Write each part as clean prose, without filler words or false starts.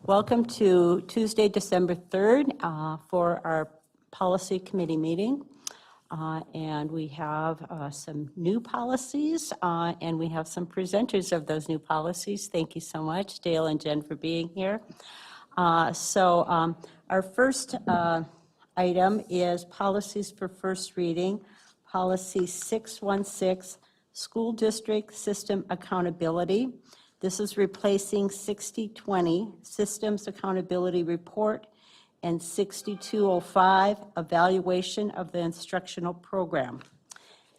Welcome to Tuesday, December 3rd for our policy committee meeting. And we have some new policies and we have some presenters of those new policies. Thank you so much, Dale and Jen, for being here. Our first item is policies for first reading. Policy 616, School District System Accountability. This is replacing 6020, Systems Accountability Report, and 6205, Evaluation of the Instructional Program.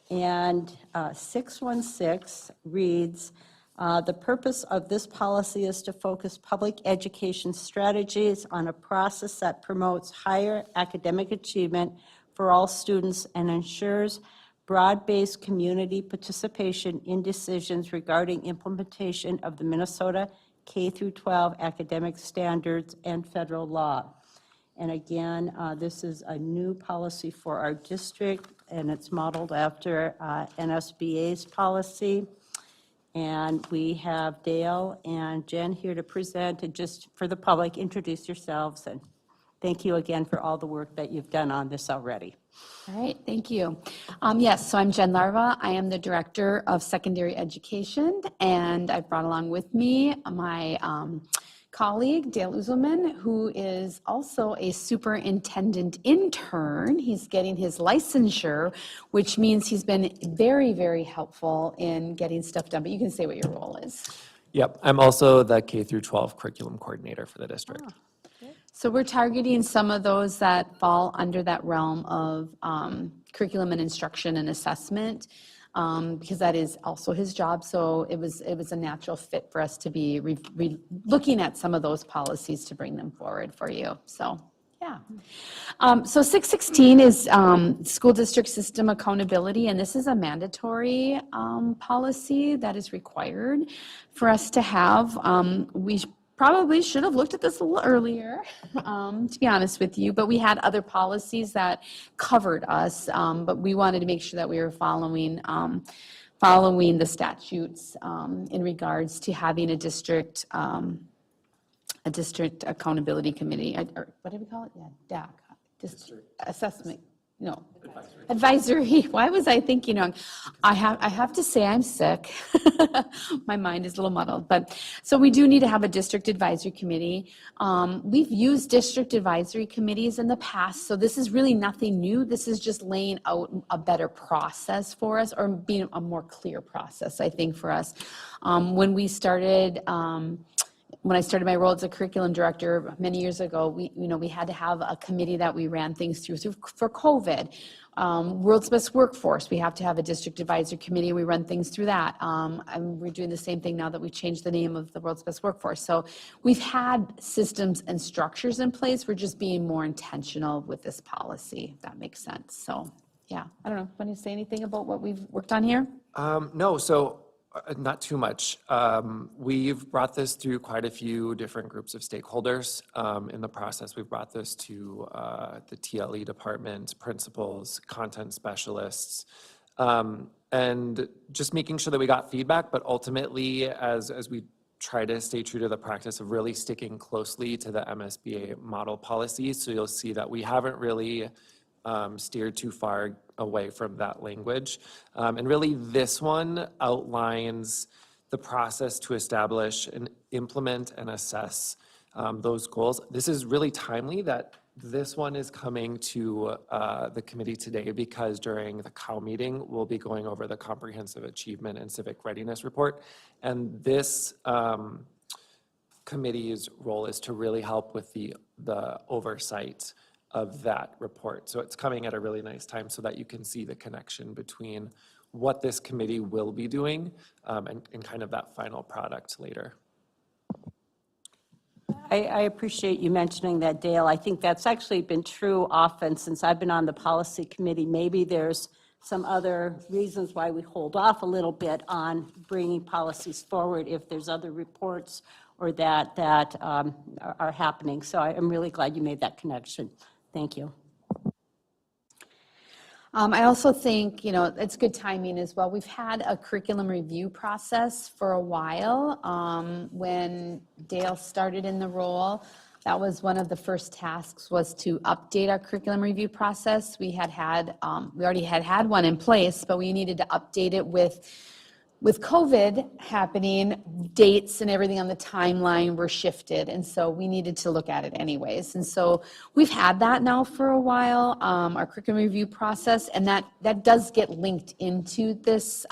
And 616 reads, the purpose of this policy is to focus public education strategies on a process that promotes higher academic achievement for all students and ensures broad-based community participation in decisions regarding implementation of the Minnesota K-12 academic standards and federal law. And again, this is a new policy for our district, and it's modeled after NSBA's policy. And we have Dale and Jen here to present, and just for the public, introduce yourselves, and thank you again for all the work that you've done on this already. All right, thank you. Yes, so I'm Jen Larva. I am the Director of Secondary Education, and I've brought along with me my colleague, Dale Uzelman, who is also a superintendent intern. He's getting his licensure, which means he's been very, very helpful in getting stuff done, but you can say what your role is. Yep, I'm also the K-12 curriculum coordinator for the district. So we're targeting some of those that fall under that realm of curriculum and instruction and assessment, because that is also his job. So it was a natural fit for us to be looking at some of those policies to bring them forward for you. So yeah. So 616 is school district system accountability, and this is a mandatory policy that is required for us to have. We probably should have looked at this a little earlier, to be honest with you, but we had other policies that covered us, but we wanted to make sure that we were following the statutes in regards to having a district accountability committee, or what do we call it? Yeah, DAC, district assessment. No, advisory. Why was I thinking wrong? I have to say I'm sick. My mind is a little muddled. But so we do need to have a district advisory committee. We've used district advisory committees in the past, so this is really nothing new. This is just laying out a better process for us, or being a more clear process, I think, for us. When I started my role as a curriculum director many years ago, we had to have a committee that we ran things through for COVID. World's Best Workforce, we have to have a district advisory committee. We run things through that. And we're doing the same thing now that we changed the name of the World's Best Workforce. So we've had systems and structures in place. We're just being more intentional with this policy, if that makes sense. So yeah, I don't know. Want to say anything about what we've worked on here? No, so not too much. We've brought this through quite a few different groups of stakeholders. In the process, we've brought this to the TLE department, principals, content specialists, and just making sure that we got feedback, but ultimately, as we try to stay true to the practice of really sticking closely to the MSBA model policies, so you'll see that we haven't really steered too far away from that language. And really this one outlines the process to establish and implement and assess those goals. This is really timely that this one is coming to the committee today, because during the COW meeting, we'll be going over the Comprehensive Achievement and Civic Readiness Report. And this committee's role is to really help with the oversight of that report. So it's coming at a really nice time so that you can see the connection between what this committee will be doing and kind of that final product later. I appreciate you mentioning that, Dale. I think that's actually been true often since I've been on the policy committee. Maybe there's some other reasons why we hold off a little bit on bringing policies forward if there's other reports or that are happening. So I'm really glad you made that connection. Thank you. I also think, it's good timing as well. We've had a curriculum review process for a while. When Dale started in the role, that was one of the first tasks, was to update our curriculum review process. We already had one in place, but we needed to update it with COVID happening, dates and everything on the timeline were shifted, and so we needed to look at it anyways. And so we've had that now for a while, our curriculum review process, and that does get linked into this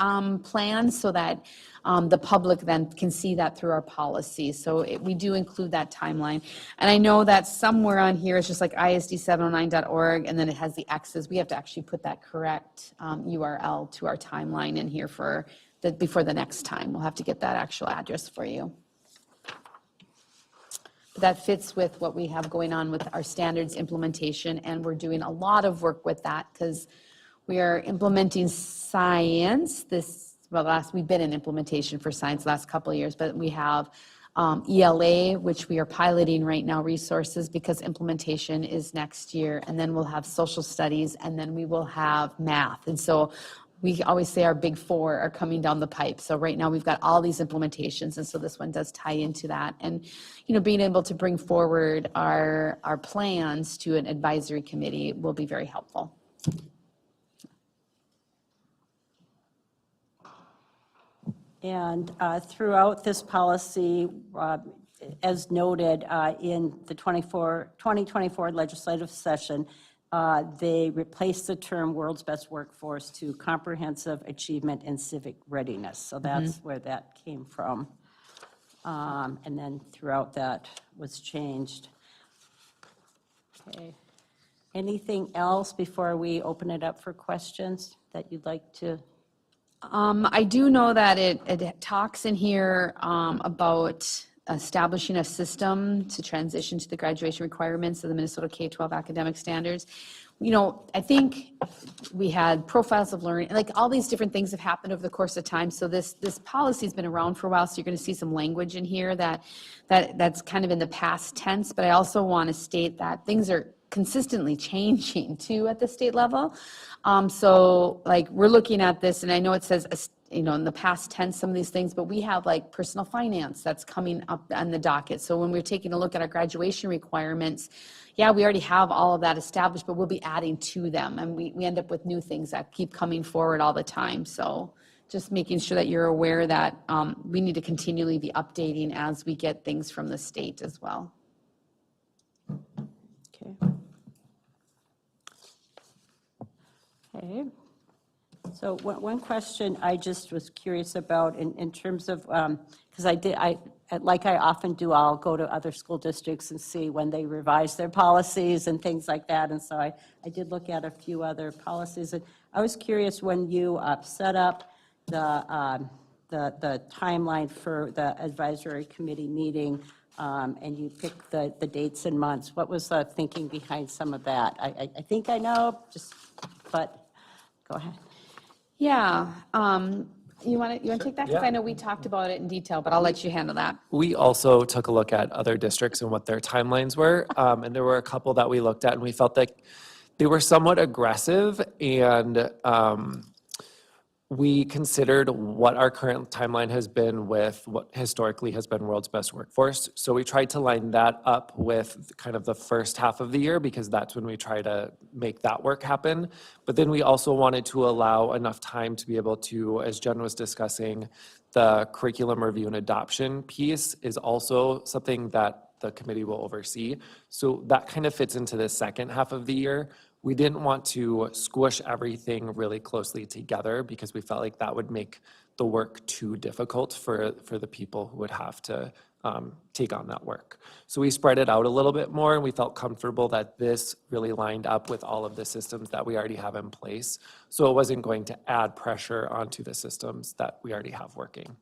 plan so that the public then can see that through our policy. So we do include that timeline. And I know that somewhere on here, it's just like isd709.org, and then it has the X's. We have to actually put that correct URL to our timeline in here before the next time. We'll have to get that actual address for you. But that fits with what we have going on with our standards implementation, and we're doing a lot of work with that because we are implementing science. We've been in implementation for science the last couple of years, but we have ELA, which we are piloting right now, resources, because implementation is next year, and then we'll have social studies, and then we will have math. And so we always say our big four are coming down the pipe. So right now we've got all these implementations, and so this one does tie into that. And being able to bring forward our plans to an advisory committee will be very helpful. And throughout this policy, as noted in the 2024 legislative session, they replaced the term world's best workforce to comprehensive achievement and civic readiness. So that's where that came from. And then throughout that was changed. Okay. Anything else before we open it up for questions that you'd like to? I do know that it talks in here about establishing a system to transition to the graduation requirements of the Minnesota K-12 academic standards. I think we had profiles of learning, like all these different things have happened over the course of time. So this policy has been around for a while, so you're going to see some language in here that's kind of in the past tense. But I also want to state that things are consistently changing too at the state level. So like we're looking at this, and I know it says in the past tense some of these things, but we have like personal finance that's coming up on the docket. So when we're taking a look at our graduation requirements, yeah, we already have all of that established, but we'll be adding to them, and we end up with new things that keep coming forward all the time. So just making sure that you're aware that we need to continually be updating as we get things from the state as well. Okay. Okay. So one question I just was curious about in terms of, because like I often do, I'll go to other school districts and see when they revise their policies and things like that. And so I did look at a few other policies. And I was curious, when you set up the timeline for the advisory committee meeting, and you picked the dates and months, what was the thinking behind some of that? I think I know, but go ahead. Yeah. You want to take that? Because Yeah. I know we talked about it in detail, but I'll let you handle that. We also took a look at other districts and what their timelines were. And there were a couple that we looked at, and we felt like they were somewhat aggressive, and we considered what our current timeline has been with what historically has been world's best workforce. So we tried to line that up with kind of the first half of the year, because that's when we try to make that work happen. But then we also wanted to allow enough time to be able to, as Jen was discussing, the curriculum review and adoption piece is also something that the committee will oversee. So that kind of fits into the second half of the year. We didn't want to squish everything really closely together, because we felt like that would make the work too difficult for the people who would have to take on that work. So we spread it out a little bit more, and we felt comfortable that this really lined up with all of the systems that we already have in place. So it wasn't going to add pressure onto the systems that we already have working.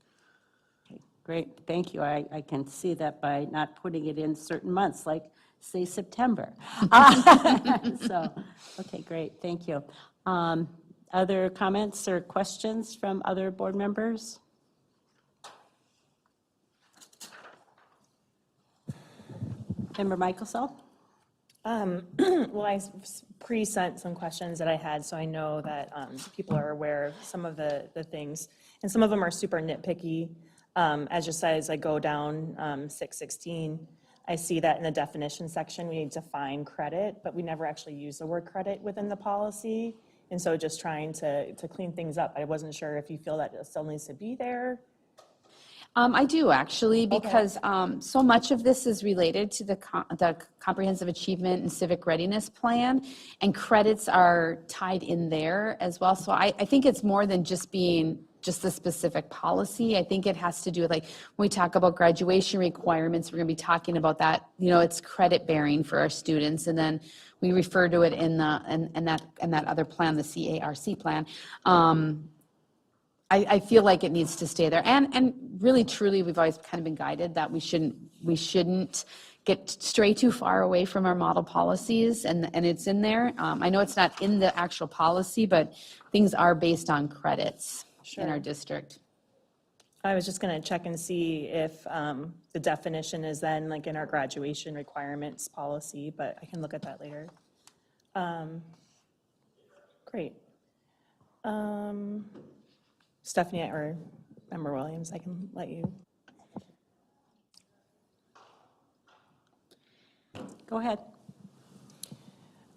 Okay, great, thank you. I can see that by not putting it in certain months, like say September. So, okay, great, thank you. Other comments or questions from other board members? Member Michaelsall? Well, I pre-sent some questions that I had, so I know that people are aware of some of the things. And some of them are super nitpicky. As just as I go down 616, I see that in the definition section, we need to define credit, but we never actually use the word credit within the policy. And so just trying to clean things up. I wasn't sure if you feel that it still needs to be there. I do actually, because so much of this is related to the Comprehensive Achievement and Civic Readiness Plan, and credits are tied in there as well. So I think it's more than just being just the specific policy. I think it has to do with, like, when we talk about graduation requirements, we're going to be talking about that, it's credit bearing for our students, and then we refer to it in that other plan, the CARC plan. I feel like it needs to stay there. And really, truly, we've always kind of been guided that we shouldn't get stray too far away from our model policies, and it's in there. I know it's not in the actual policy, but things are based on credits in our district. I was just going to check and see if the definition is then like in our graduation requirements policy, but I can look at that later. Great. Stephanie or Member Williams, I can let you. Go ahead.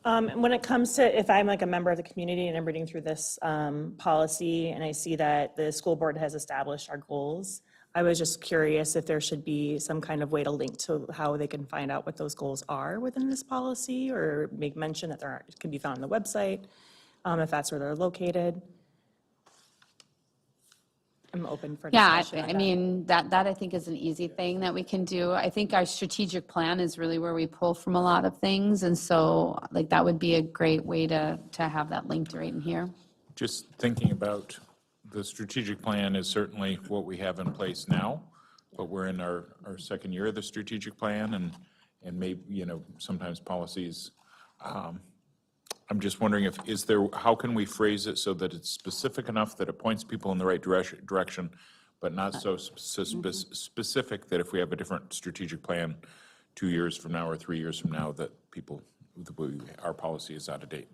When it comes to, if I'm like a member of the community and I'm reading through this policy and I see that the school board has established our goals, I was just curious if there should be some kind of way to link to how they can find out what those goals are within this policy, or make mention that can be found on the website, if that's where they're located. I'm open for discussion. Yeah, I mean, that I think is an easy thing that we can do. I think our strategic plan is really where we pull from a lot of things, and so like that would be a great way to have that linked right in here. Just thinking about the strategic plan is certainly what we have in place now, but we're in our second year of the strategic plan, and maybe, sometimes policies, I'm just wondering how can we phrase it so that it's specific enough that it points people in the right direction, but not so specific that if we have a different strategic plan 2 years from now or 3 years from now, that our policy is out of date.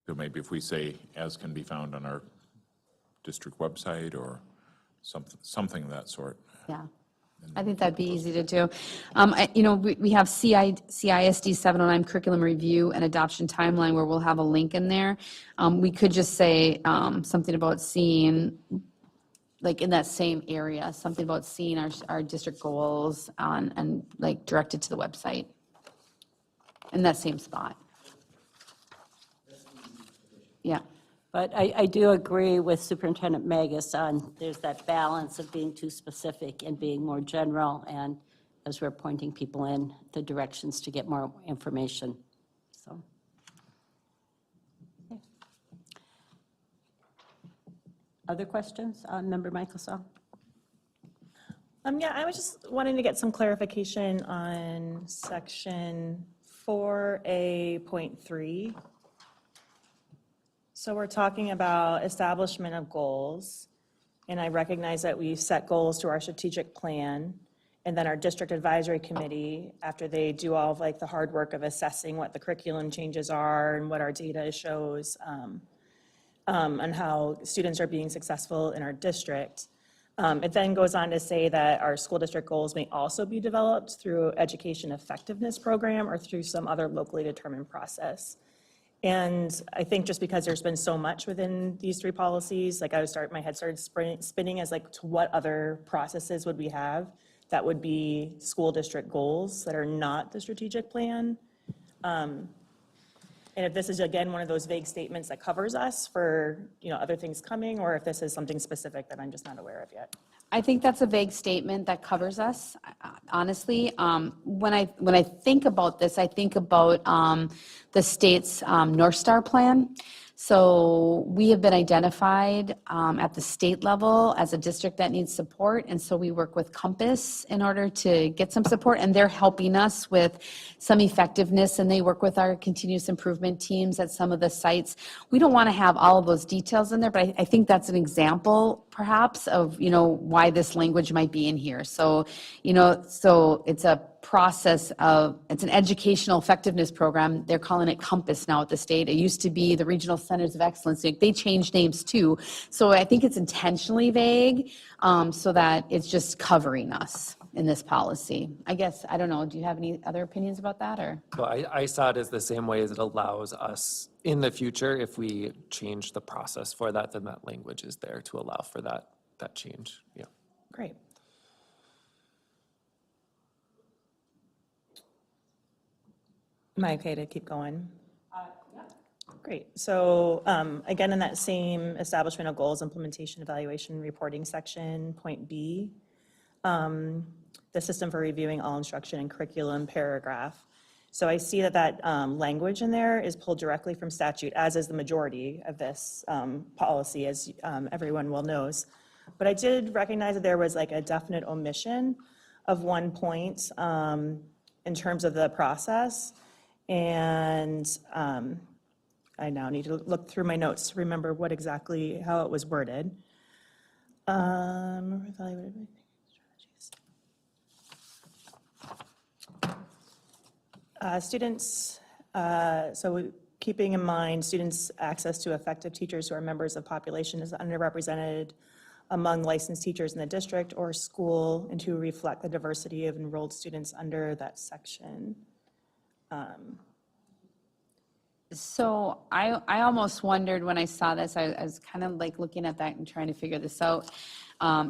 So maybe if we say, as can be found on our district website or something of that sort. Yeah. I think that'd be easy to do. We have CISD 709 curriculum review and adoption timeline where we'll have a link in there. We could just say something about seeing, like in that same area, something about seeing our district goals and like directed to the website in that same spot. Yeah. But I do agree with Superintendent Magus on there's that balance of being too specific and being more general, and as we're pointing people in the directions to get more information. So. Okay. Other questions? Member Michelson? Yeah, I was just wanting to get some clarification on section 4A.3. So we're talking about establishment of goals, and I recognize that we've set goals to our strategic plan, and then our district advisory committee, after they do all of like the hard work of assessing what the curriculum changes are and what our data shows on how students are being successful in our district. It then goes on to say that our school district goals may also be developed through education effectiveness program or through some other locally determined process. And I think just because there's been so much within these three policies, like my head started spinning as like, to what other processes would we have that would be school district goals that are not the strategic plan? And if this is, again, one of those vague statements that covers us for, other things coming, or if this is something specific that I'm just not aware of yet. I think that's a vague statement that covers us, honestly. When I think about this, I think about the state's North Star plan. So we have been identified at the state level as a district that needs support, and so we work with Compass in order to get some support, and they're helping us with some effectiveness, and they work with our continuous improvement teams at some of the sites. We don't want to have all of those details in there, but I think that's an example perhaps of, why this language might be in here. So, so it's a process of, it's an educational effectiveness program. They're calling it COMPASS now at the state. It used to be the Regional Centers of Excellence. They changed names too. So I think it's intentionally vague, so that it's just covering us in this policy. I guess, I don't know, do you have any other opinions about that, or? So I saw it as the same way as it allows us in the future, if we change the process for that, then that language is there to allow for that change, yeah. Great. Am I okay to keep going? Yeah. Great. So again, in that same establishment of goals, implementation, evaluation, reporting section, point B, the system for reviewing all instruction and curriculum paragraph. So I see that language in there is pulled directly from statute, as is the majority of this policy, as everyone well knows. But I did recognize that there was like a definite omission of one point in terms of the process. And I now need to look through my notes to remember what exactly, how it was worded. Evaluated students, so keeping in mind students' access to effective teachers who are members of population is underrepresented among licensed teachers in the district or school, and to reflect the diversity of enrolled students under that section. So I almost wondered when I saw this, I was kind of like looking at that and trying to figure this out,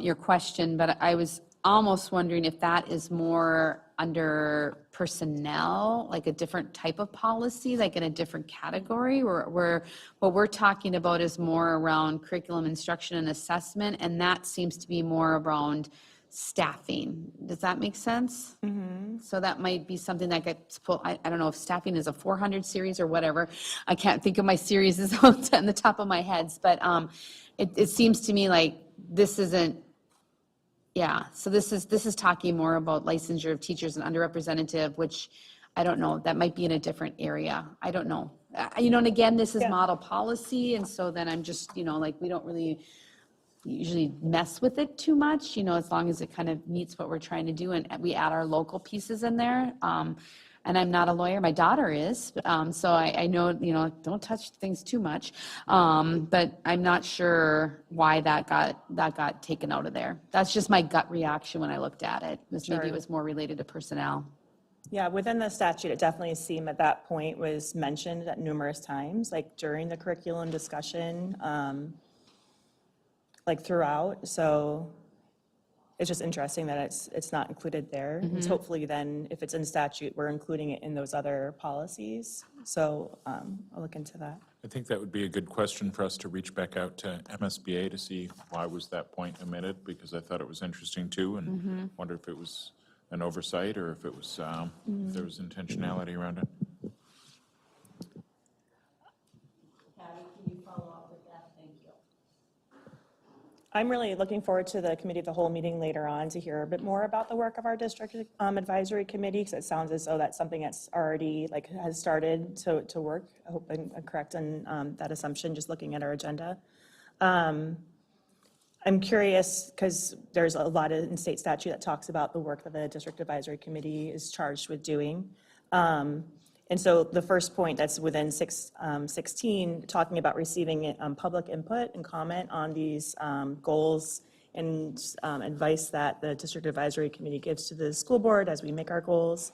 your question, but I was almost wondering if that is more under personnel, like a different type of policy, like in a different category, where what we're talking about is more around curriculum instruction and assessment, and that seems to be more around staffing. Does that make sense? Mm-hmm. So that might be something that gets pulled. I don't know if staffing is a 400 series or whatever. I can't think of my series on the top of my head, but it seems to me like this isn't. Yeah, so this is talking more about licensure of teachers and underrepresented, which I don't know, that might be in a different area. I don't know. And again, this is model policy, and so then I'm just, like, we don't really usually mess with it too much, as long as it kind of meets what we're trying to do, and we add our local pieces in there. And I'm not a lawyer, my daughter is, so I know, don't touch things too much, but I'm not sure why that got taken out of there. That's just my gut reaction when I looked at it, maybe it was more related to personnel. Yeah, within the statute, it definitely seemed at that point was mentioned at numerous times, like during the curriculum discussion, like throughout, so it's just interesting that it's not included there. And hopefully then, if it's in statute, we're including it in those other policies. So I'll look into that. I think that would be a good question for us to reach back out to MSBA to see why was that point omitted, because I thought it was interesting too, and wonder if it was an oversight or if it was, if there was intentionality around it. I'm really looking forward to the committee of the whole meeting later on to hear a bit more about the work of our district advisory committee, because it sounds as though that's something that's already has started to work. I hope I'm correct in that assumption, just looking at our agenda. I'm curious because there's a lot in state statute that talks about the work that the district advisory committee is charged with doing. And so the first point that's within 16, talking about receiving public input and comment on these goals and advice that the district advisory committee gives to the school board as we make our goals.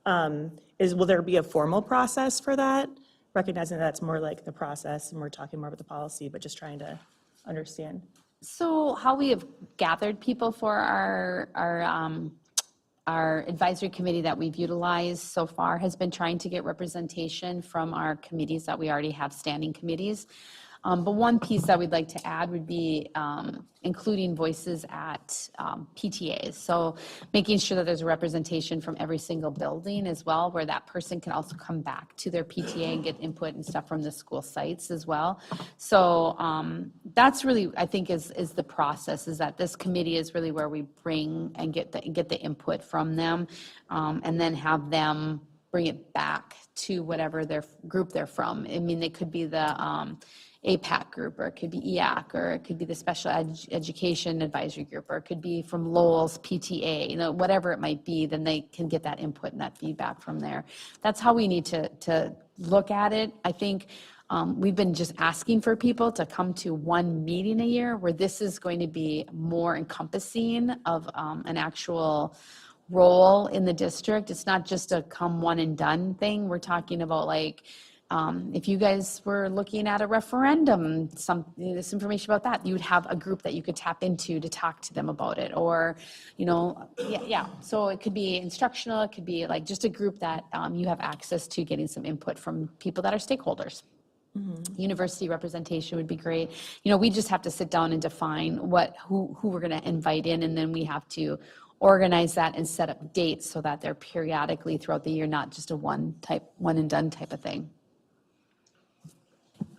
Will there be a formal process for that? Recognizing that that's more like the process and we're talking more about the policy, but just trying to understand. So how we have gathered people for our advisory committee that we've utilized so far has been trying to get representation from our committees that we already have, standing committees. But one piece that we'd like to add would be including voices at PTAs. So making sure that there's a representation from every single building as well, where that person can also come back to their PTA and get input and stuff from the school sites as well. So that's really, I think, is the process, is that this committee is really where we bring and get the input from them, and then have them bring it back to whatever their group they're from. I mean, they could be the APAC group, or it could be EAC, or it could be the special education advisory group, or it could be from Lowell's PTA, whatever it might be, then they can get that input and that feedback from there. That's how we need to look at it. I think we've been just asking for people to come to one meeting a year where this is going to be more encompassing of an actual role in the district. It's not just a come one and done thing. We're talking about like, if you guys were looking at a referendum, this information about that, you would have a group that you could tap into to talk to them about it, or, yeah. So it could be instructional, it could be like just a group that you have access to getting some input from people that are stakeholders. University representation would be great. We just have to sit down and define who we're going to invite in, and then we have to organize that and set up dates so that they're periodically throughout the year, not just a one and done type of thing.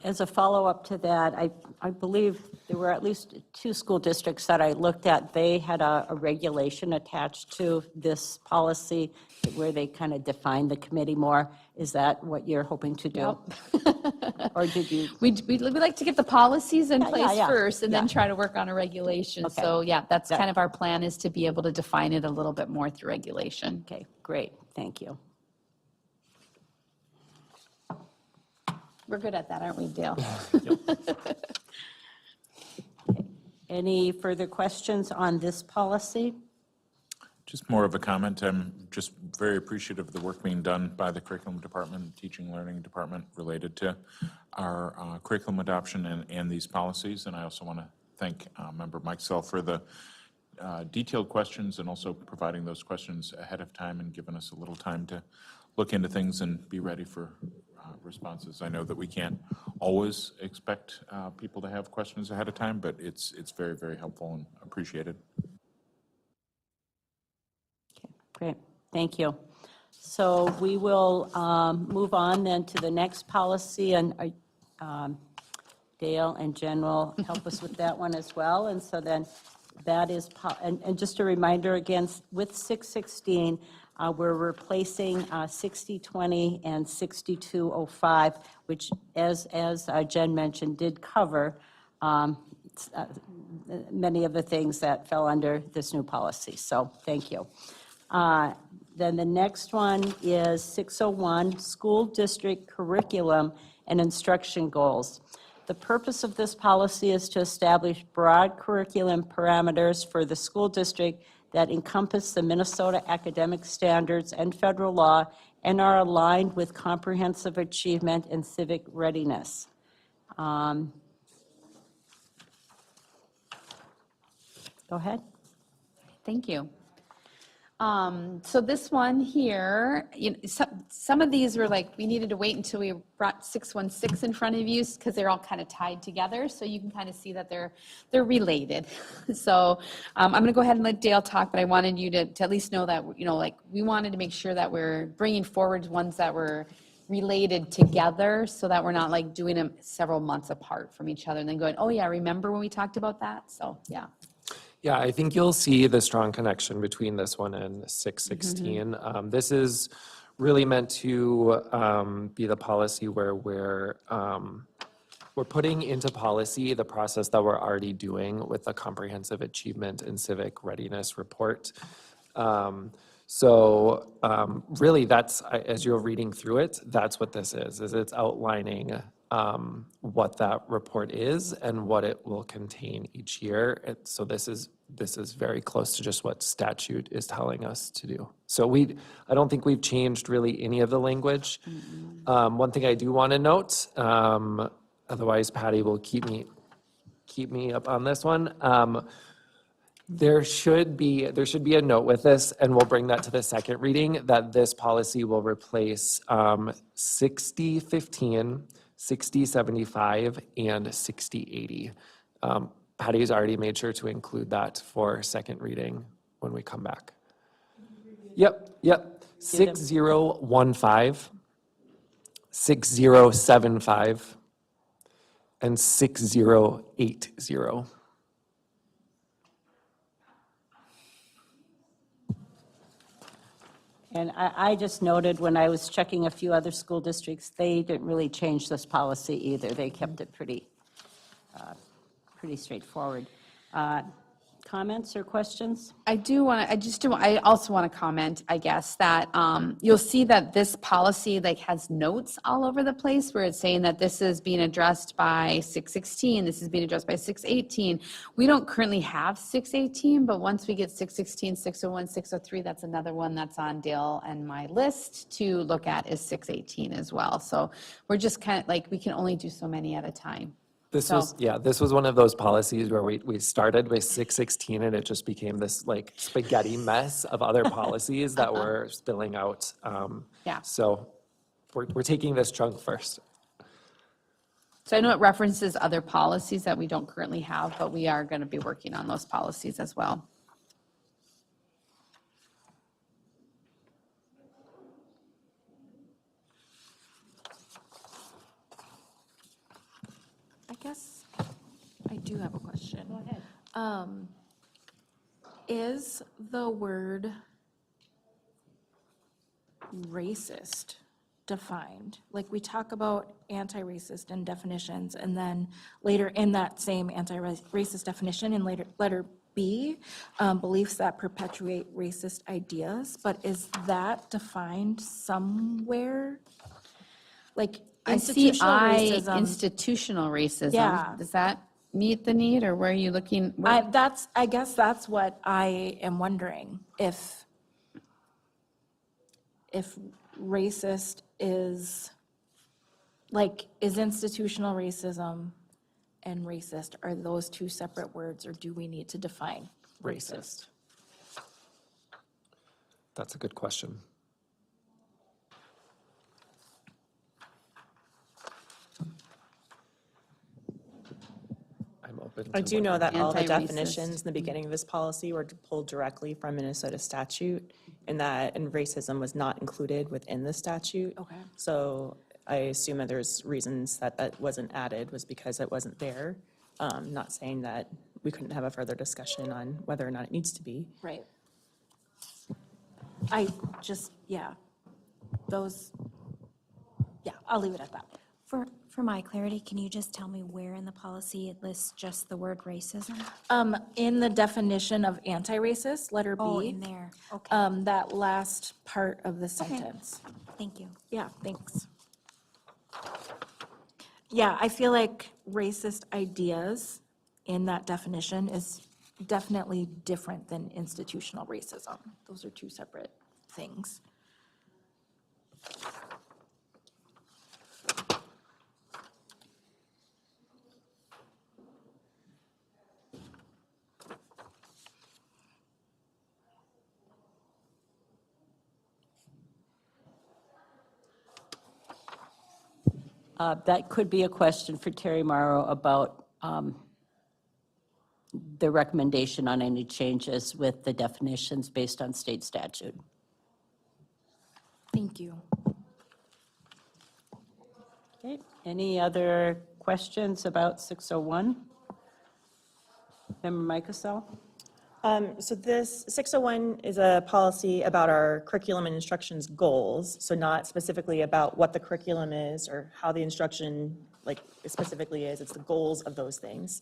As a follow-up to that, I believe there were at least 2 school districts that I looked at. They had a regulation attached to this policy where they kind of defined the committee more. Is that what you're hoping to do? Or did you? We'd like to get the policies in Yeah, place yeah. first and then Yeah. try to work on a regulation. Okay. So yeah, that's Yeah. kind of our plan, is to be able to define it a little bit more through regulation. Okay, great, thank you. We're good at that, aren't we, Dale? Any further questions on this policy? Just more of a comment. I'm just very appreciative of the work being done by the curriculum department, teaching learning department related to our curriculum adoption and these policies. And I also want to thank Member Mike Sell for the detailed questions, and also providing those questions ahead of time and giving us a little time to look into things and be ready for responses. I know that we can't always expect people to have questions ahead of time, but it's very, very helpful and appreciated. Great, thank you. So we will move on then to the next policy, and Dale and Jen will help us with that one as well. And so then that is, and just a reminder again, with 616, we're replacing 6020 and 6205, which, as Jen mentioned, did cover many of the things that fell under this new policy. So thank you. Then the next one is 601, School District Curriculum and Instruction Goals. The purpose of this policy is to establish broad curriculum parameters for the school district that encompass the Minnesota academic standards and federal law and are aligned with comprehensive achievement and civic readiness. Go ahead. Thank you. So this one here, some of these were like, we needed to wait until we brought 616 in front of you because they're all kind of tied together. So you can kind of see that they're related. So I'm going to go ahead and let Dale talk, but I wanted you to at least know that, we wanted to make sure that we're bringing forward ones that were related together, so that we're not like doing them several months apart from each other and then going, oh yeah, remember when we talked about that? So yeah. Yeah, I think you'll see the strong connection between this one and 616. This is really meant to be the policy where we're putting into policy the process that we're already doing with the Comprehensive Achievement and Civic Readiness Report. Really, that's, as you're reading through it, that's what this is it's outlining what that report is and what it will contain each year. So this is very close to just what statute is telling us to do. So I don't think we've changed really any of the language. One thing I do want to note, otherwise Patty will keep me up on this one. There should be a note with this, and we'll bring that to the second reading, that this policy will replace 6015, 6075, and 6080. Patty's already made sure to include that for second reading when we come back. Yep. 6015, 6075, and 6080. And I just noted when I was checking a few other school districts, they didn't really change this policy either. They kept it pretty pretty straightforward. Comments or questions? I also want to comment, I guess, that you'll see that this policy like has notes all over the place where it's saying that this is being addressed by 616, this is being addressed by 618. We don't currently have 618, but once we get 616, 601, 603, that's another one that's on Dale and my list to look at is 618 as well. So we're just kind of like, we can only do so many at a time. This was one of those policies where we started with 616 and it just became this like spaghetti mess of other policies that were spilling out. Yeah. So we're taking this chunk first. So I know it references other policies that we don't currently have, but we are going to be working on those policies as well. I guess I do have a question. Go ahead. Is the word racist defined? Like, we talk about anti-racist in definitions, and then later in that same anti-racist definition, in letter B, beliefs that perpetuate racist ideas, but is that defined somewhere? Like, I see institutional racism. institutional racism. Yeah. Does that meet the need, or where are you looking? Where- I guess that's what I am wondering, if racist is, like, is institutional racism and racist, are those two separate words, or do we need to define racist? That's a good question. I'm open to I do know that all the Anti-racist. definitions in the beginning of this policy were pulled directly from Minnesota statute, and racism was not included within the statute. Okay. So I assume that there's reasons that that wasn't added was because it wasn't there. Not saying that we couldn't have a further discussion on whether or not it needs to be. Right. I just, yeah, those, yeah, I'll leave it at that. For my clarity, can you just tell me where in the policy it lists just the word racism? In the definition of anti-racist, letter B. Oh, in there, okay, That last part of the sentence. thank you. Yeah, thanks. Yeah, I feel like racist ideas in that definition is definitely different than institutional racism. Those are two separate things. That could be a question for Terry Morrow about the recommendation on any changes with the definitions based on state statute. Thank you. Okay, any other questions about 601? Member Micasell? So this 601 is a policy about our curriculum and instruction's goals, so not specifically about what the curriculum is or how the instruction like specifically is, it's the goals of those things.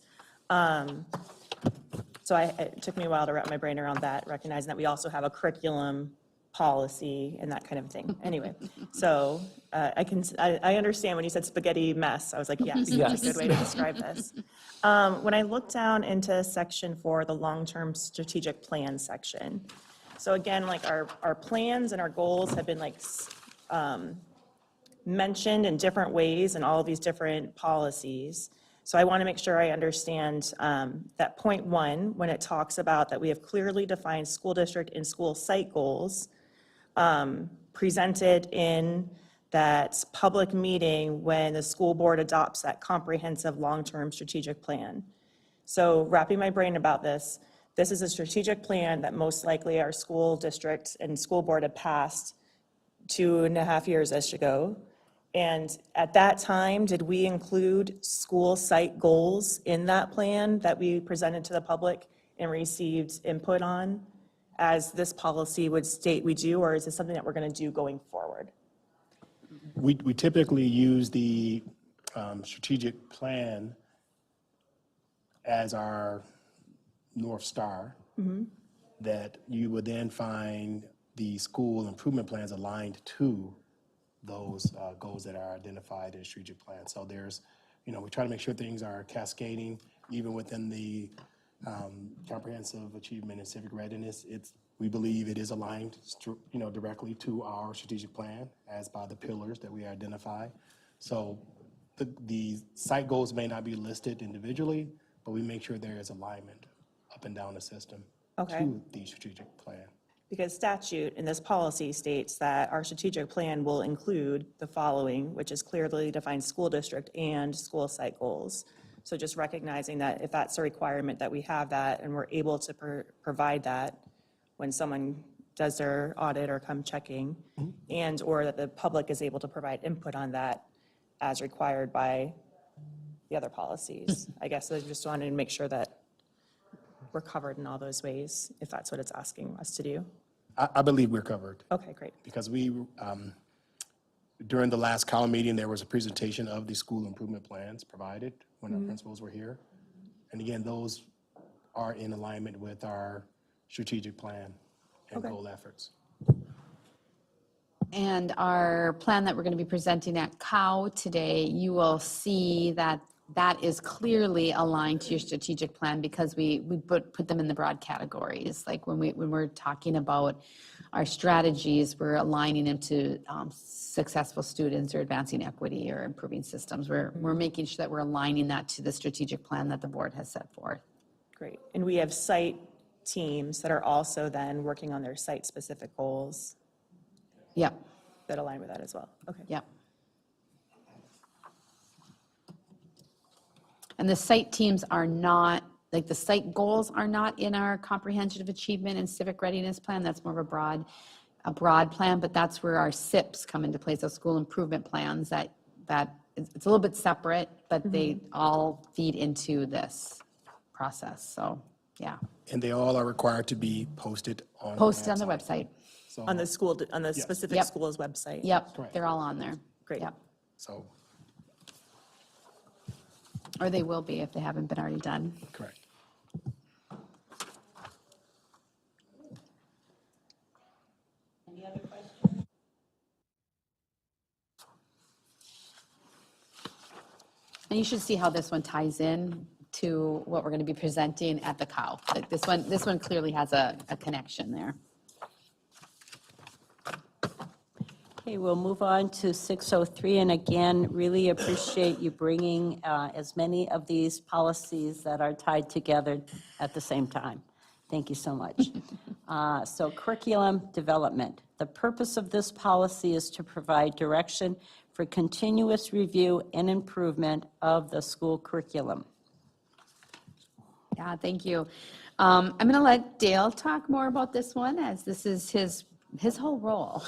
So it took me a while to wrap my brain around that, recognizing that we also have a curriculum policy and that kind of thing. Anyway, so I understand when you said spaghetti mess, I was like, yes, that's a good way to describe this. When I look down into section 4, the long-term strategic plan section, so again, like our plans and our goals have been like mentioned in different ways in all of these different policies. So I want to make sure I understand that point 1, when it talks about that we have clearly defined school district and school site goals presented in that public meeting when the school board adopts that comprehensive long-term strategic plan. So wrapping my brain about this is a strategic plan that most likely our school district and school board had passed 2.5 years ago. And at that time, did we include school site goals in that plan that we presented to the public and received input on, as this policy would state we do, or is this something that we're going to do going forward? We typically use the strategic plan as our North Star, that you would then find the school improvement plans aligned to those goals that are identified in the strategic plan. So there's, we try to make sure things are cascading, even within the comprehensive achievement and civic readiness. We believe it is aligned, directly to our strategic plan as by the pillars that we identify. So the site goals may not be listed individually, but we make sure there is alignment up and down the system to the strategic plan. Because statute in this policy states that our strategic plan will include the following, which is clearly defined school district and school site goals. So just recognizing that if that's a requirement, that we have that and we're able to provide that when someone does their audit or come checking, and or that the public is able to provide input on that as required by the other policies. I guess I just wanted to make sure that we're covered in all those ways, if that's what it's asking us to do. I believe we're covered. Okay, great. Because we, during the last COW meeting, there was a presentation of the school improvement plans provided when our principals were here. And again, those are in alignment with our strategic plan and goal efforts. And our plan that we're going to be presenting at COW today, you will see that that is clearly aligned to your strategic plan because we put them in the broad categories. Like when we're talking about our strategies, we're aligning them to successful students or advancing equity or improving systems. We're making sure that we're aligning that to the strategic plan that the board has set forth. Great. And we have site teams that are also then working on their site-specific goals Yep, that align with that as well. Okay. yep. And the site teams are not, like the site goals are not in our comprehensive achievement and civic readiness plan. That's more of a broad plan, but that's where our SIPs come into place, those school improvement plans that it's a little bit separate, but they all feed into this process. So, yeah. And they all are required to be posted on. Posted on the website. So, On the school, on the specific Yep. school's website. Yep, Correct. they're all on there. Great. Yep. so, Or they will be if they haven't been already done. correct. Any other questions? And you should see how this one ties in to what we're going to be presenting at the COW. Like this one clearly has a connection there. Okay, we'll move on to 603, and again, really appreciate you bringing as many of these policies that are tied together at the same time. Thank you so much. So curriculum development. The purpose of this policy is to provide direction for continuous review and improvement of the school curriculum. Yeah, thank you. I'm going to let Dale talk more about this one as this is his whole role.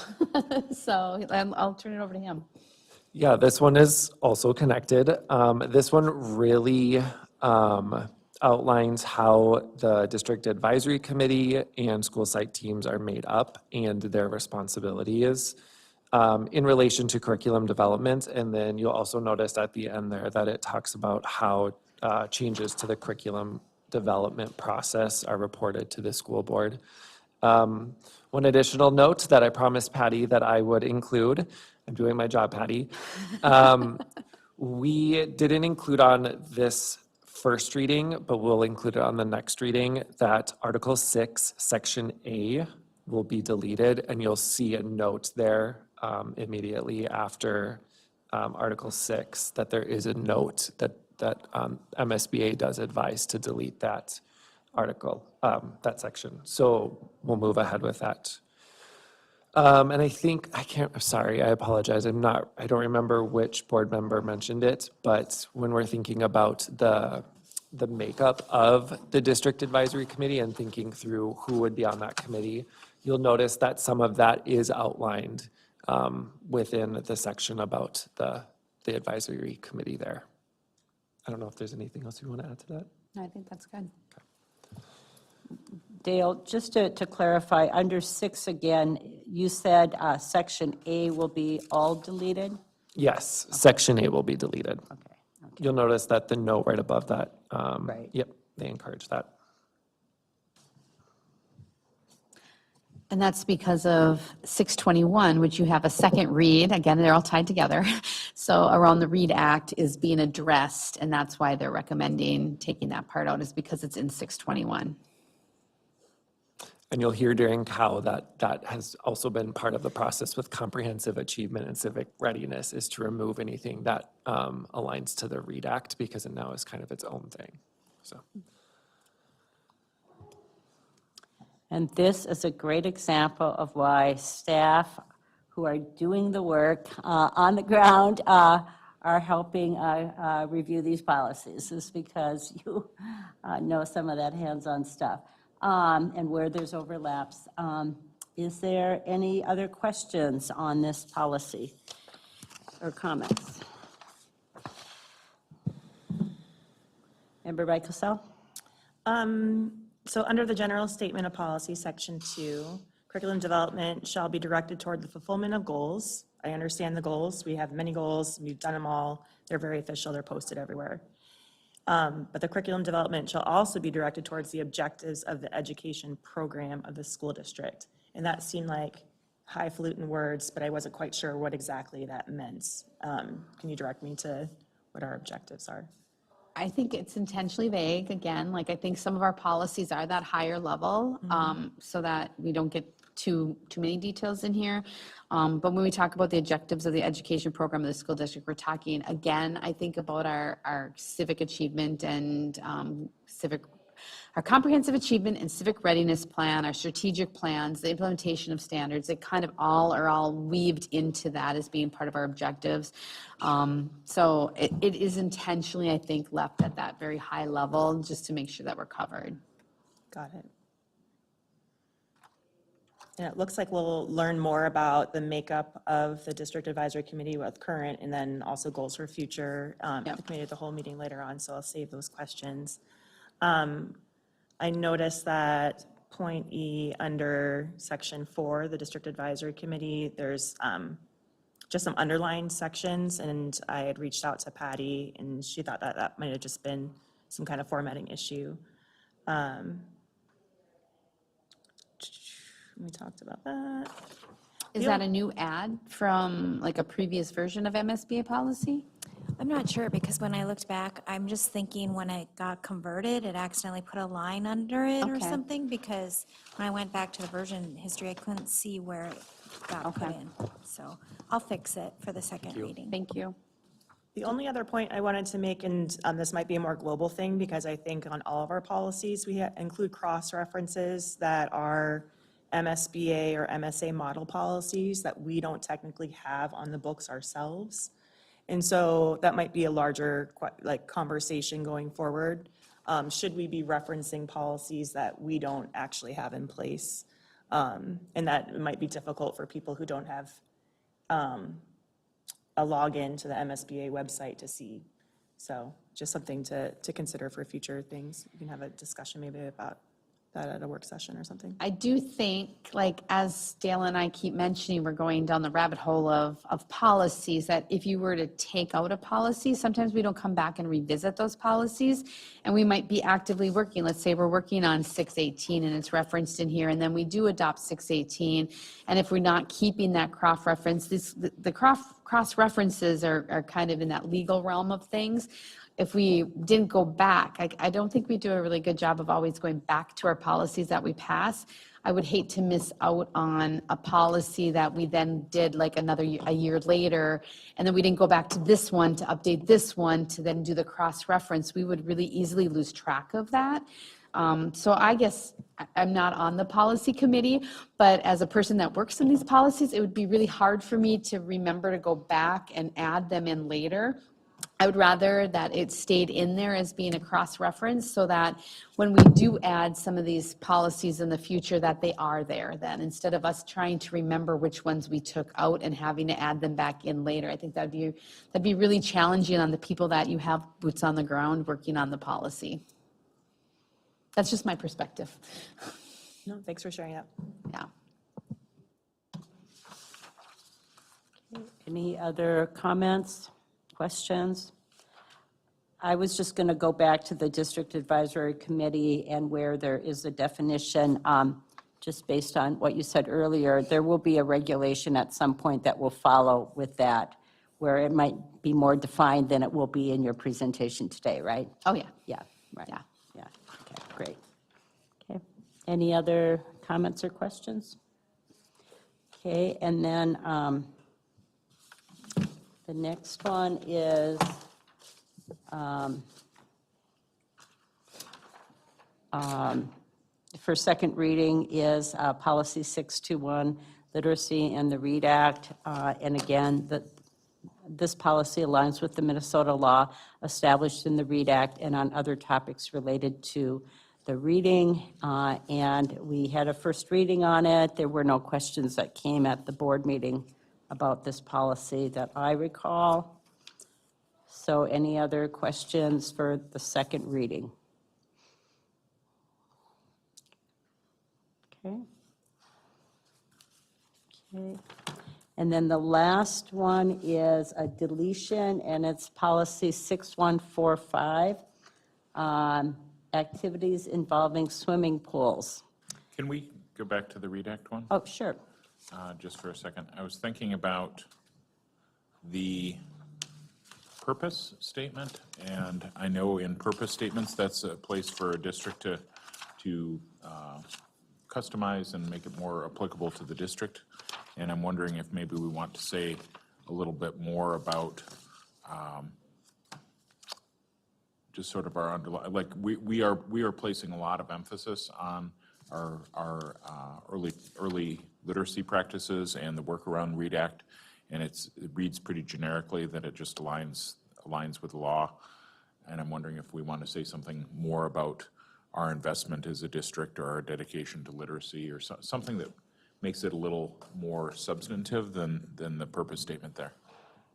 So I'll turn it over to him. Yeah, this one is also connected. This one really outlines how the district advisory committee and school site teams are made up and their responsibility is in relation to curriculum development. And then you'll also notice at the end there that it talks about how changes to the curriculum development process are reported to the school board. One additional note that I promised Patty that I would include, I'm doing my job, Patty. We didn't include on this first reading, but we'll include it on the next reading, that Article 6, Section A will be deleted, and you'll see a note there immediately after Article 6, that there is a note that MSBA does advise to delete that article, that section. So we'll move ahead with that. And I think, sorry, I apologize. I don't remember which board member mentioned it, but when we're thinking about the makeup of the district advisory committee and thinking through who would be on that committee, you'll notice that some of that is outlined within the section about the advisory committee there. I don't know if there's anything else you want to add to that? I think that's good. Dale, just to clarify, under 6 again, you said Section A will be all deleted? Yes, Section A will be deleted. Okay. You'll notice that the note right above that. Right. Yep, they encourage that. And that's because of 621, which you have a second read. Again, they're all tied together. So around the READ Act is being addressed, and that's why they're recommending taking that part out, is because it's in 621. And you'll hear during how that has also been part of the process with comprehensive achievement and civic readiness, is to remove anything that aligns to the READ Act, because it now is kind of its own thing, so. And this is a great example of why staff who are doing the work on the ground are helping review these policies, is because you know some of that hands-on stuff and where there's overlaps. Is there any other questions on this policy or comments? Member Reichelsel? So under the general statement of policy, section 2, curriculum development shall be directed toward the fulfillment of goals. I understand the goals. We have many goals. We've done them all. They're very official. They're posted everywhere. But the curriculum development shall also be directed towards the objectives of the education program of the school district. And that seemed like highfalutin words, but I wasn't quite sure what exactly that meant. Can you direct me to what our objectives are? I think it's intentionally vague, again, like I think some of our policies are that higher level, so that we don't get too many details in here. But when we talk about the objectives of the education program of the school district, we're talking, again, I think about our civic achievement and our comprehensive achievement and civic readiness plan, our strategic plans, the implementation of standards, they kind of are all weaved into that as being part of our objectives. So it is intentionally, I think, left at that very high level just to make sure that we're covered. Got it. And it looks like we'll learn more about the makeup of the district advisory committee with current and then also goals for future at the committee of the whole meeting later on, so I'll save those questions. I noticed that point E under section 4, the district advisory committee, there's just some underlined sections, and I had reached out to Patty and she thought that that might have just been some kind of formatting issue. We talked about that. Is that a new ad from like a previous version of MSBA policy? I'm not sure, because when I looked back, I'm just thinking when it got converted, it accidentally put a line under it or Okay. something, because when I went back to the version history, I couldn't see where it got put in. So I'll fix it for the second reading. Thank you. The only other point I wanted to make, and this might be a more global thing, because I think on all of our policies, we include cross-references that are MSBA or MSA model policies that we don't technically have on the books ourselves. And so that might be a larger conversation going forward. Should we be referencing policies that we don't actually have in place? And that might be difficult for people who don't have a login to the MSBA website to see. So just something to consider for future things. We can have a discussion maybe about that at a work session or something. I do think, like, as Dale and I keep mentioning, we're going down the rabbit hole of policies, that if you were to take out a policy, sometimes we don't come back and revisit those policies, and we might be actively working. Let's say we're working on 618 and it's referenced in here, and then we do adopt 618, and if we're not keeping that cross-reference, the cross-references are kind of in that legal realm of things. If we didn't go back, I don't think we do a really good job of always going back to our policies that we pass. I would hate to miss out on a policy that we then did like a year later, and then we didn't go back to this one to update this one to then do the cross-reference. We would really easily lose track of that. So I guess I'm not on the policy committee, but as a person that works in these policies, it would be really hard for me to remember to go back and add them in later. I would rather that it stayed in there as being a cross-reference, so that when we do add some of these policies in the future, that they are there then, instead of us trying to remember which ones we took out and having to add them back in later. I think that'd be really challenging on the people that you have boots on the ground working on the policy. That's just my perspective. No, thanks for sharing that. Yeah. Any other comments, questions? I was just going to go back to the District Advisory Committee and where there is a definition, just based on what you said earlier, there will be a regulation at some point that will follow with that, where it might be more defined than it will be in your presentation today, right? Oh, yeah. Yeah, right. Yeah. Yeah, okay, great. Okay, any other comments or questions? Okay, and then the next one is for second reading is Policy 621, Literacy and the READ Act. And again, this policy aligns with the Minnesota law established in the READ Act and on other topics related to the reading. And we had a first reading on it. There were no questions that came at the board meeting about this policy that I recall. So any other questions for the second reading? Okay. Okay. And then the last one is a deletion, and it's policy 6145, activities involving swimming pools. Can we go back to the READ Act one? Oh, sure. Just for a second. I was thinking about the purpose statement, and I know in purpose statements, that's a place for a district to customize and make it more applicable to the district. And I'm wondering if maybe we want to say a little bit more about just sort of our underlying, like, we are placing a lot of emphasis on our early literacy practices and the work around READ Act, and it reads pretty generically that it just aligns with the law. And I'm wondering if we want to say something more about our investment as a district or our dedication to literacy, or something that makes it a little more substantive than the purpose statement there.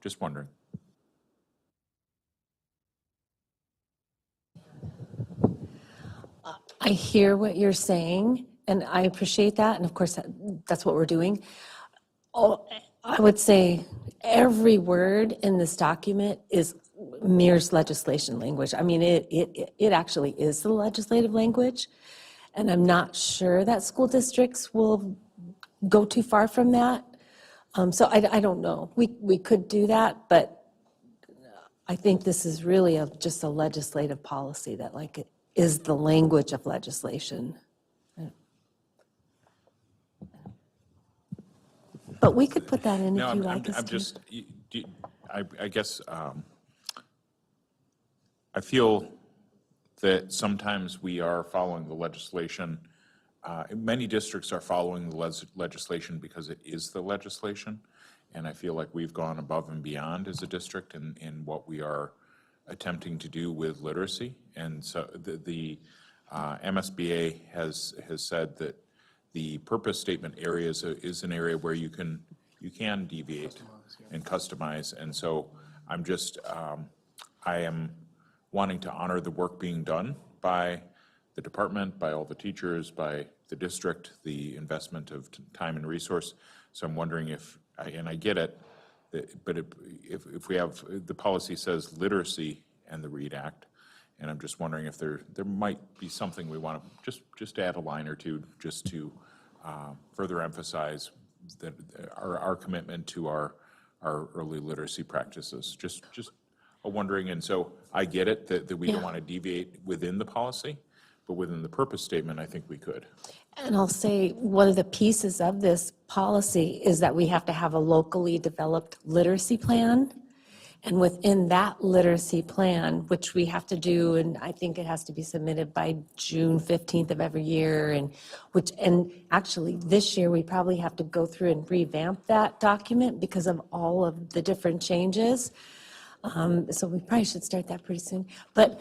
Just wondering. I hear what you're saying, and I appreciate that, and of course, that's what we're doing. Oh, I would say every word in this document mirrors legislation language. I mean, it actually is the legislative language, and I'm not sure that school districts will go too far from that. So I don't know. We could do that, but I think this is really just a legislative policy that is the language of legislation. But we could put that in No, if you I'm like us to. just, I guess, I feel that sometimes we are following the legislation. Many districts are following the legislation because it is the legislation. And I feel like we've gone above and beyond as a district in what we are attempting to do with literacy. And so the MSBA has said that the purpose statement areas is an area where you can deviate and customize. And so I'm just, I am wanting to honor the work being done by the department, by all the teachers, by the district, the investment of time and resource. So I'm wondering if, and I get it, but if we have, the policy says literacy and the READ Act, and I'm just wondering if there might be something we want to just add a line or two just to further emphasize that our commitment to our early literacy practices. Just wondering, and so I get it that we don't want to deviate within the policy, but within the purpose statement, I think we could. And I'll say, one of the pieces of this policy is that we have to have a locally developed literacy plan. And within that literacy plan, which we have to do, and I think it has to be submitted by June 15th of every year, and actually this year, we probably have to go through and revamp that document because of all of the different changes. So we probably should start that pretty soon. But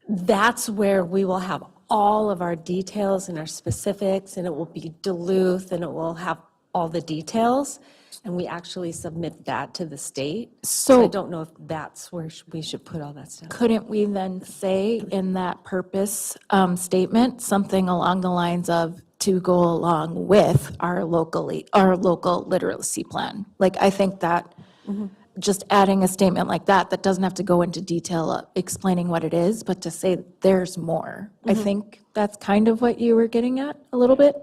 that's where we will have all of our details and our specifics, and it will be Duluth, and it will have all the details, and we actually submit that to the state. So I don't know if that's where we should put all that stuff. Couldn't we then say in that purpose statement, something along the lines of to go along with our local literacy plan? Like, I think that just adding a statement like that doesn't have to go into detail explaining what it is, but to say there's more. I think that's kind of what you were getting at a little bit.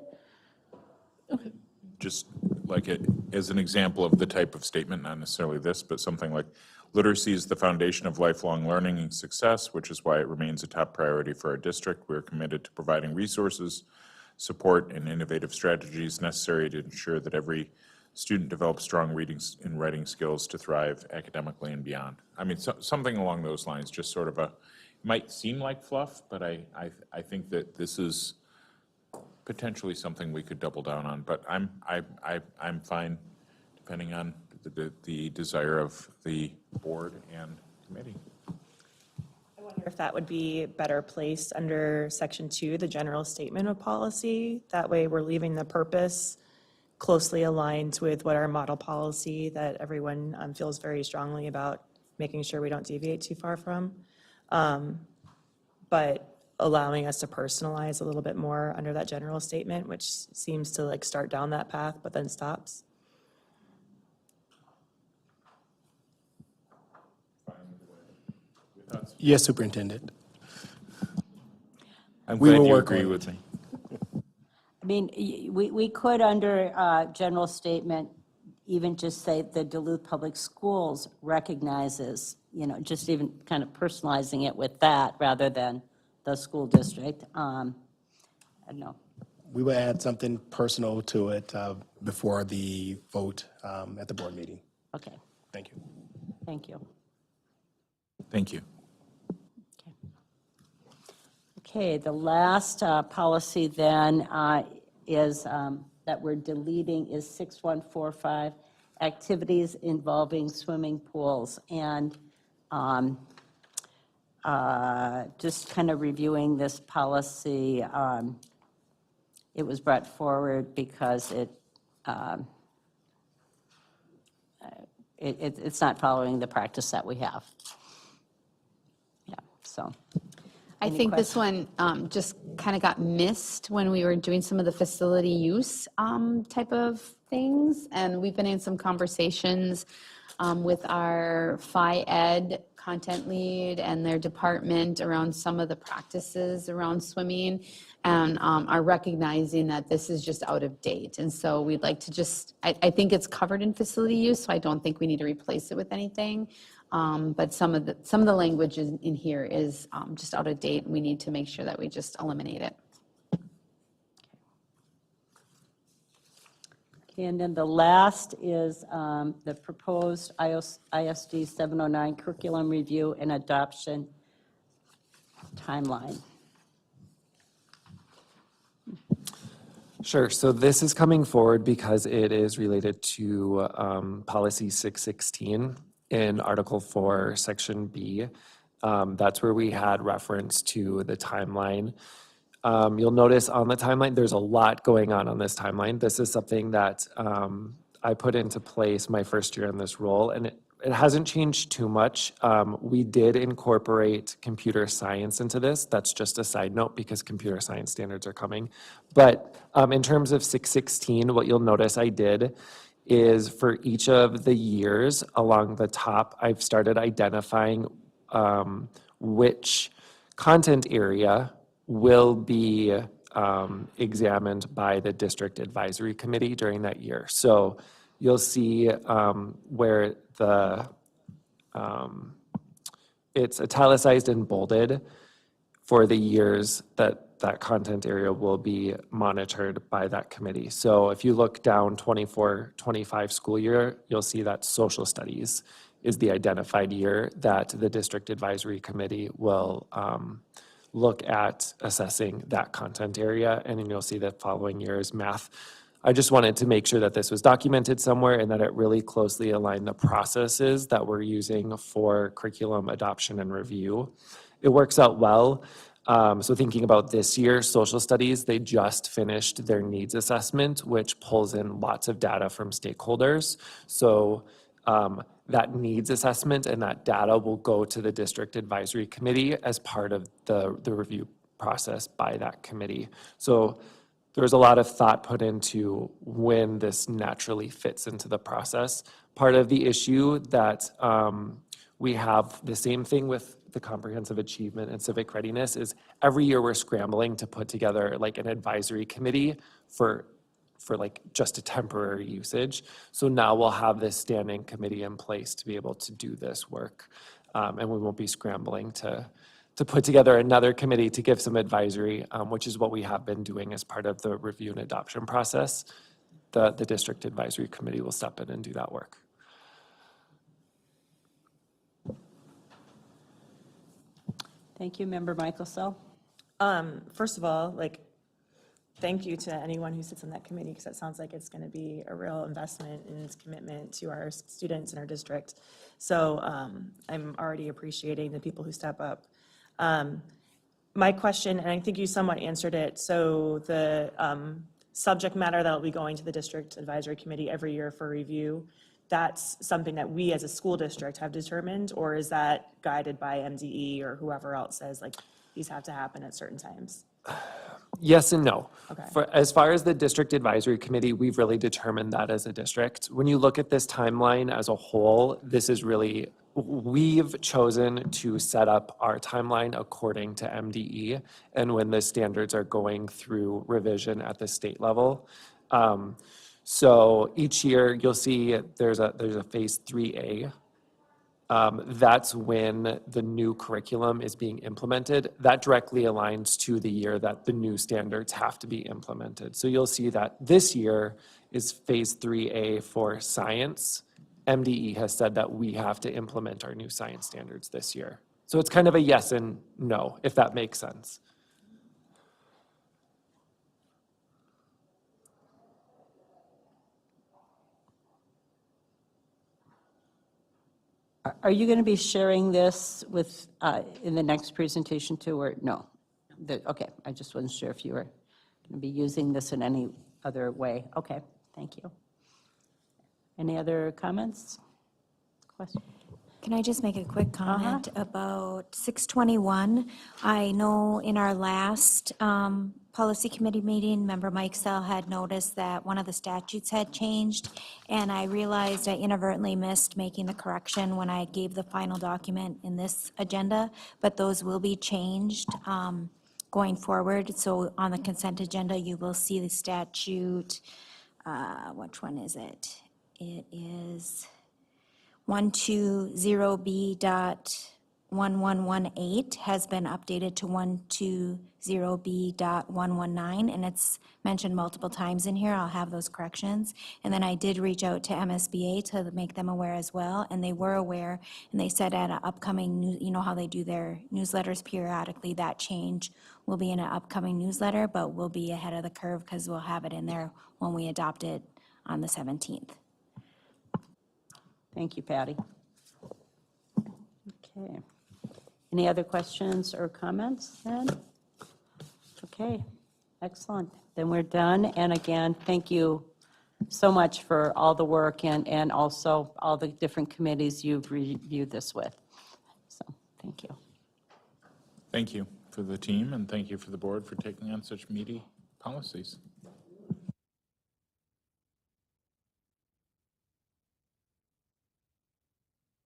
Just like it, as an example of the type of statement, not necessarily this, but something like, literacy is the foundation of lifelong learning and success, which is why it remains a top priority for our district. We're committed to providing resources, support, and innovative strategies necessary to ensure that every student develops strong reading and writing skills to thrive academically and beyond. I mean, something along those lines, just sort of a, might seem like fluff, but I think that this is potentially something we could double down on, but I'm fine, depending on the desire of the board and committee. I wonder if that would be better placed under section 2, the general statement of policy. That way we're leaving the purpose closely aligned with what our model policy that everyone feels very strongly about, making sure we don't deviate too far from. But allowing us to personalize a little bit more under that general statement, which seems to like start down that path, but then stops. Yes, Superintendent. I'm We glad will you work agree on with it. me. I mean, we could, under general statement, even just say the Duluth Public Schools recognizes, just even kind of personalizing it with that rather than the school district. I don't know. We will add something personal to it before the vote at the board meeting. Okay, Thank you. thank you. Thank you. Okay, the last policy then is, that we're deleting is 6145, activities involving swimming pools. And just kind of reviewing this policy, it was brought forward because it's not following the practice that we have. Yeah, so. I think this one just kind of got missed when we were doing some of the facility use type of things. And we've been in some conversations with our Phi Ed content lead and their department around some of the practices around swimming, and are recognizing that this is just out of date. And so we'd like to just, I think it's covered in facility use, so I don't think we need to replace it with anything. But some of the language in here is just out of date. We need to make sure that we just eliminate it. Okay, and then the last is the proposed ISD 709 curriculum review and adoption timeline. Sure, so this is coming forward because it is related to policy 616 in Article 4, Section B. That's where we had reference to the timeline. You'll notice on the timeline, there's a lot going on this timeline. This is something that I put into place my first year in this role, and it hasn't changed too much. We did incorporate computer science into this. That's just a side note because computer science standards are coming. But in terms of 616, what you'll notice I did is for each of the years along the top, I've started identifying which content area will be examined by the district advisory committee during that year. So you'll see where it's italicized and bolded for the years that content area will be monitored by that committee. So if you look down 24-25 school year, you'll see that social studies is the identified year that the district advisory committee will look at assessing that content area. And then you'll see the following year is math. I just wanted to make sure that this was documented somewhere and that it really closely aligned the processes that we're using for curriculum adoption and review. It works out well. So thinking about this year, social studies, they just finished their needs assessment, which pulls in lots of data from stakeholders. So that needs assessment and that data will go to the district advisory committee as part of the review process by that committee. So there was a lot of thought put into when this naturally fits into the process. Part of the issue that we have the same thing with the comprehensive achievement and civic readiness is every year we're scrambling to put together like an advisory committee for like just a temporary usage. So now we'll have this standing committee in place to be able to do this work. And we won't be scrambling to put together another committee to give some advisory, which is what we have been doing as part of the review and adoption process. The district advisory committee will step in and do that work. Thank you, Member Michaelsell. First of all, like, thank you to anyone who sits on that committee, because it sounds like it's going to be a real investment in its commitment to our students in our district. So I'm already appreciating the people who step up. My question, and I think you somewhat answered it, so the subject matter that will be going to the district advisory committee every year for review, that's something that we as a school district have determined, or is that guided by MDE or whoever else says, like, these have to happen at certain times? Yes and no. Okay. As far as the district advisory committee, we've really determined that as a district. When you look at this timeline as a whole, this is really, we've chosen to set up our timeline according to MDE and when the standards are going through revision at the state level. So each year you'll see there's a phase 3A. That's when the new curriculum is being implemented. That directly aligns to the year that the new standards have to be implemented. So you'll see that this year is phase 3A for science. MDE has said that we have to implement our new science standards this year. So it's kind of a yes and no, if that makes sense. Are you going to be sharing this with, in the next presentation too, or no? Okay, I just wasn't sure if you were going to be using this in any other way. Okay, thank you. Any other comments? Questions? Can I just make a quick comment about 621? I know in our last policy committee meeting, Member Mike Sell had noticed that one of the statutes had changed, and I realized I inadvertently missed making the correction when I gave the final document in this agenda, but those will be changed going forward. So on the consent agenda, you will see the statute, which one is it? It is 120B.1118 has been updated to 120B.119, and it's mentioned multiple times in here. I'll have those corrections. And then I did reach out to MSBA to make them aware as well, and they were aware, and they said at an upcoming, you know how they do their newsletters periodically, that change will be in an upcoming newsletter, but we'll be ahead of the curve because we'll have it in there when we adopt it on the 17th. Thank you, Patty. Okay. Any other questions or comments then? Okay, excellent. Then we're done. And again, thank you so much for all the work and also all the different committees you've reviewed this with. So, thank you. Thank you for the team, and thank you for the board for taking on such meaty policies.